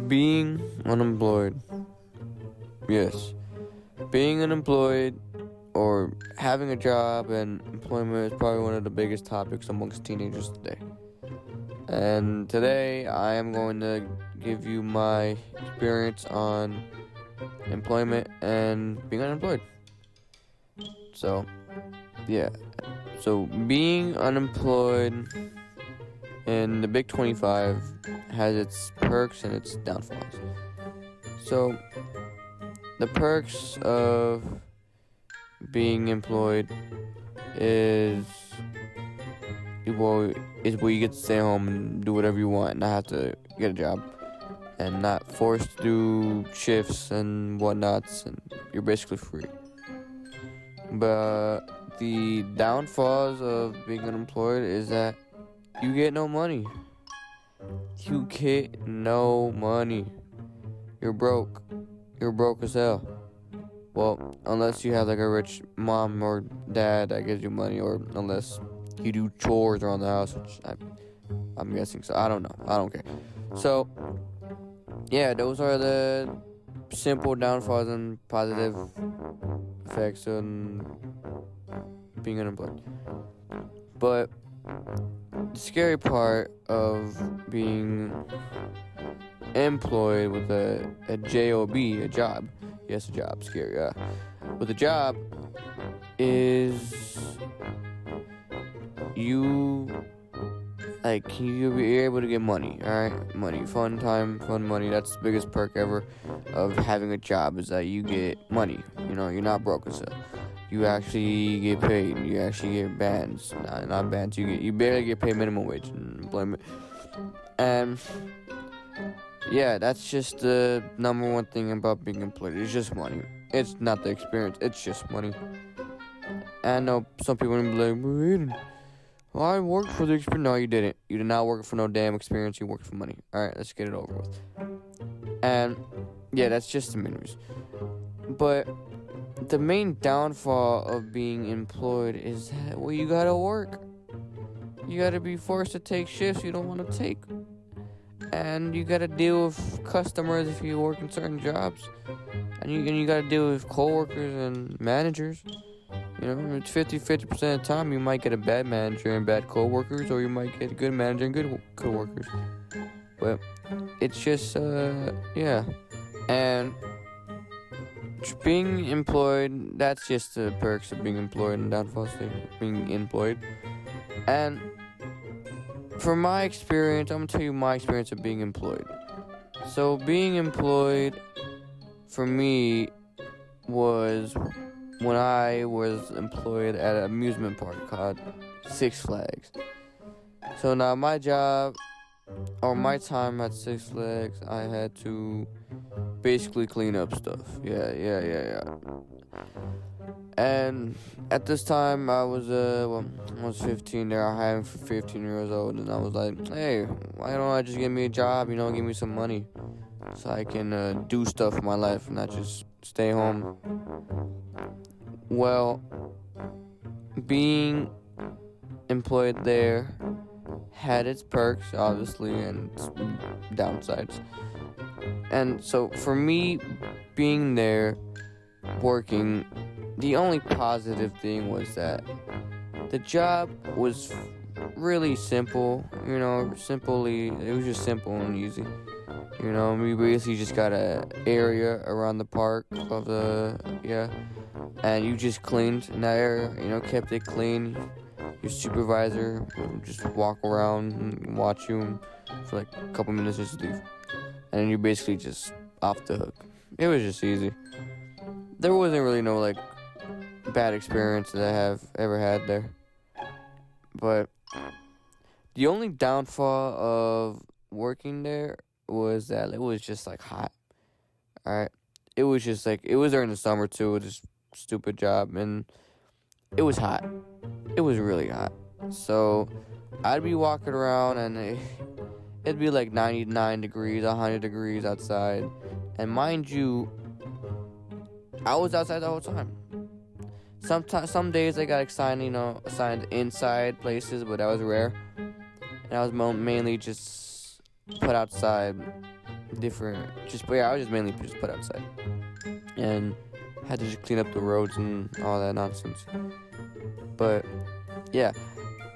Being unemployed. Yes. Being unemployed or having a job and employment is probably one of the biggest topics amongst teenagers today. And today I am going to give you my experience on employment and being unemployed. So, yeah. So, being unemployed in the Big 25 has its perks and its downfalls. So, the perks of being employed is where you get to stay home and do whatever you want and not have to get a job and not forced to do shifts and whatnots, and you're basically free. But the downfalls of being unemployed is that you get no money. You get no money. You're broke. You're broke as hell. Well, unless you have like a rich mom or dad that gives you money, or unless you do chores around the house, which I'm guessing. So I don't know. I don't care. So yeah, those are the simple downfalls and positive effects on being unemployed. But the scary part of being employed with a job, a job. Yes, a job. Scary. With a job is you're able to get money. All right, money, fun time, fun money. That's the biggest perk ever of having a job, is that you get money. You know, you're not broke as hell. You actually get paid. You actually get bands. Not bands. You barely get paid minimum wage in employment. And yeah, that's just the number one thing about being employed. It's just money. It's not the experience. It's just money. And I know some people are gonna be like, well, I worked for the experience. No, you didn't. You did not work for no damn experience. You worked for money. All right, let's get it over with. And yeah, that's just the minimums. But the main downfall of being employed is that, well, you gotta work. You gotta be forced to take shifts you don't want to take. And you gotta deal with customers if you work in certain jobs. And you gotta deal with coworkers and managers. You know, it's 50% of the time you might get a bad manager and bad coworkers, or you might get a good manager and good coworkers. But it's just, yeah. And being employed, that's just the perks of being employed and downfalls of being employed. And from my experience, I'm gonna tell you my experience of being employed. So being employed for me was when I was employed at an amusement park called Six Flags. So now my job, or my time at Six Flags, I had to basically clean up stuff. Yeah. And at this time, I was 15 there. I hired for 15 years old, and I was like, hey, why don't I just get me a job? You know, give me some money, so I can do stuff in my life and not just stay home. Well, being employed there had its perks, obviously, and its downsides. And so for me, being there, working, the only positive thing was that the job was really simple. You know, it was just simple and easy. You know, we basically just got an area around the park of and you just cleaned in that area, you know, kept it clean. Your supervisor would just walk around and watch you for like a couple minutes, just leave. And then you're basically just off the hook. It was just easy. There wasn't really no like bad experience that I have ever had there. But the only downfall of working there was that it was just like hot. Alright. It was just like, it was during the summer too, this stupid job, and it was hot. It was really hot. So I'd be walking around and it'd be like 99 degrees, 100 degrees outside. And mind you, I was outside the whole time. Some days I got assigned inside places, but that was rare. And I was mainly just put outside different. But yeah, I was just mainly just put outside and had to just clean up the roads and all that nonsense. But yeah,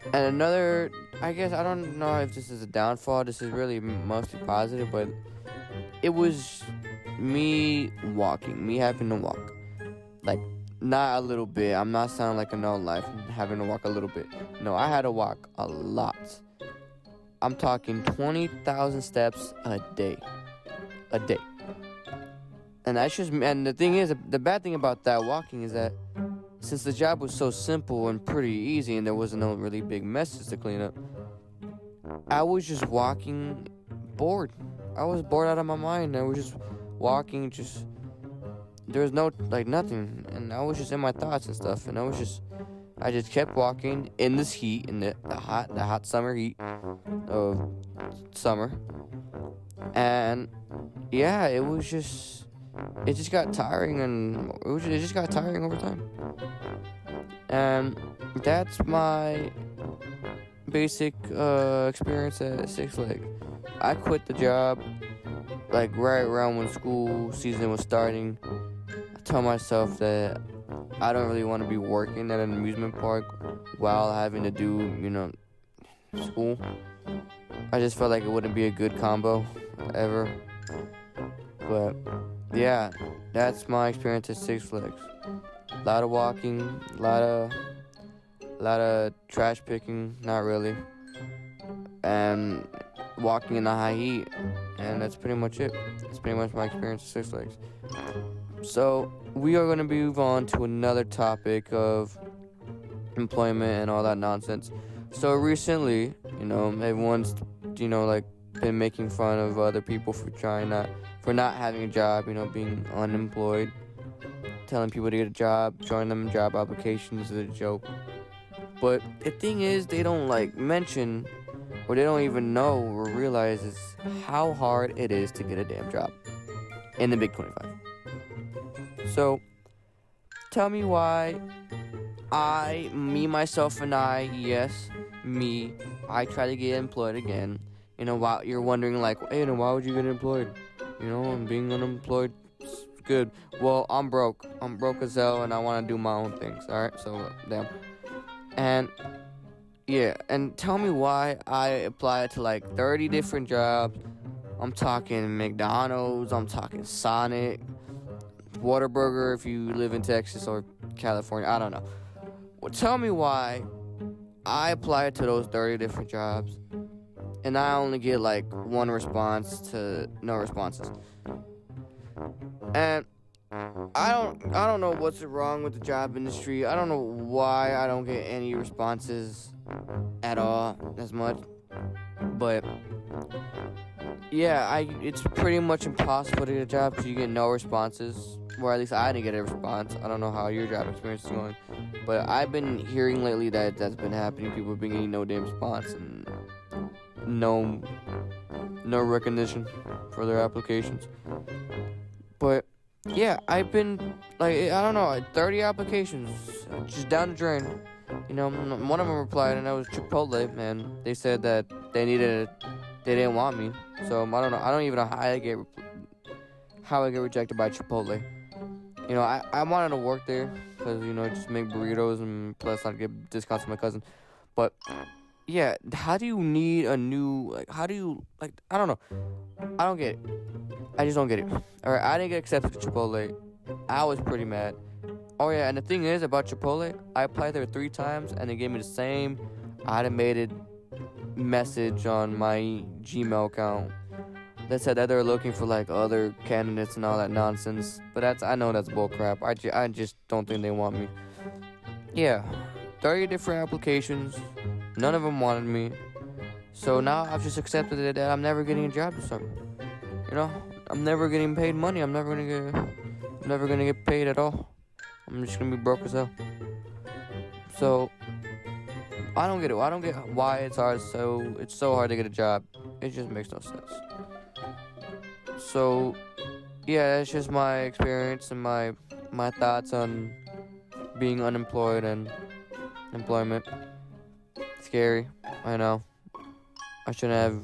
and another, I guess I don't know if this is a downfall. This is really mostly positive, but it was me having to walk, like not a little bit. I'm not sounding like a no life having to walk a little bit. No, I had to walk a lot. I'm talking 20,000 steps a day, a day. And that's just, and the thing is, the bad thing about that walking is that since the job was so simple and pretty easy and there wasn't no really big messes to clean up, I was just walking bored. I was bored out of my mind. I was just walking, just, there was no, like, nothing. And I was just in my thoughts and stuff. And I just kept walking in this heat, in the hot summer heat of summer. And yeah, it just got tiring, and it just got tiring over time. And that's my basic experience at Six Flags. I quit the job like right around when school season was starting. I told myself that I don't really want to be working at an amusement park while having to do, school. I just felt like it wouldn't be a good combo ever. But yeah, that's my experience at Six Flags. A lot of walking, a lot of trash picking, not really, and walking in the high heat, and that's pretty much it. That's pretty much my experience at Six Flags. So we are going to move on to another topic of employment and all that nonsense. So recently, everyone's, like, been making fun of other people for not having a job, being unemployed, telling people to get a job, showing them job applications is a joke. But the thing is, they don't mention, or they don't even know or realize is how hard it is to get a damn job in the Big 25. So tell me why I try to get employed again. While you're wondering, hey, why would you get employed? Being unemployed is good. Well, I'm broke. I'm broke as hell, and I want to do my own things. All right, so damn. And yeah, and tell me why I applied to 30 different jobs. I'm talking McDonald's. I'm talking Sonic, Whataburger if you live in Texas or California. I don't know. Well, tell me why I applied to those 30 different jobs, and I only get one response to no responses. And I don't know what's wrong with the job industry. I don't know why I don't get any responses at all as much. But yeah, it's pretty much impossible to get a job because you get no responses. Or at least I didn't get a response. I don't know how your job experience is going. But I've been hearing lately that that's been happening. People have been getting no damn response and no recognition for their applications. But yeah, I've been 30 applications just down the drain. One of them replied, and that was Chipotle, and they said that they didn't want me. So I don't know. I don't even know how I get rejected by Chipotle. I wanted to work there because just make burritos and plus I'd get discounts to my cousin. But yeah, how do you need a new how do you I don't know. I don't get it. I just don't get it. Alright, I didn't get accepted to Chipotle. I was pretty mad. Oh yeah, and the thing is about Chipotle, I applied there 3 times and they gave me the same automated message on my Gmail account that said that they're looking for other candidates and all that nonsense. But I know that's bullcrap. I just don't think they want me. Yeah, 30 different applications. None of them wanted me. So now I've just accepted it that I'm never getting a job this summer. I'm never getting paid money. I'm never gonna get paid at all. I'm just gonna be broke as hell. So I don't get it. I don't get why it's so hard to get a job. It just makes no sense. So yeah, that's just my experience and my thoughts on being unemployed and employment. Scary, I know. I shouldn't have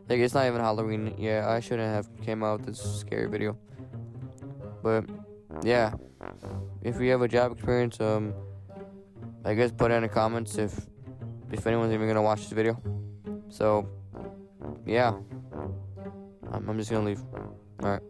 Like, it's not even Halloween. Yeah, I shouldn't have came out with this scary video. But yeah, if you have a job experience, I guess put it in the comments if anyone's even gonna watch this video. So yeah, I'm just gonna leave. All right.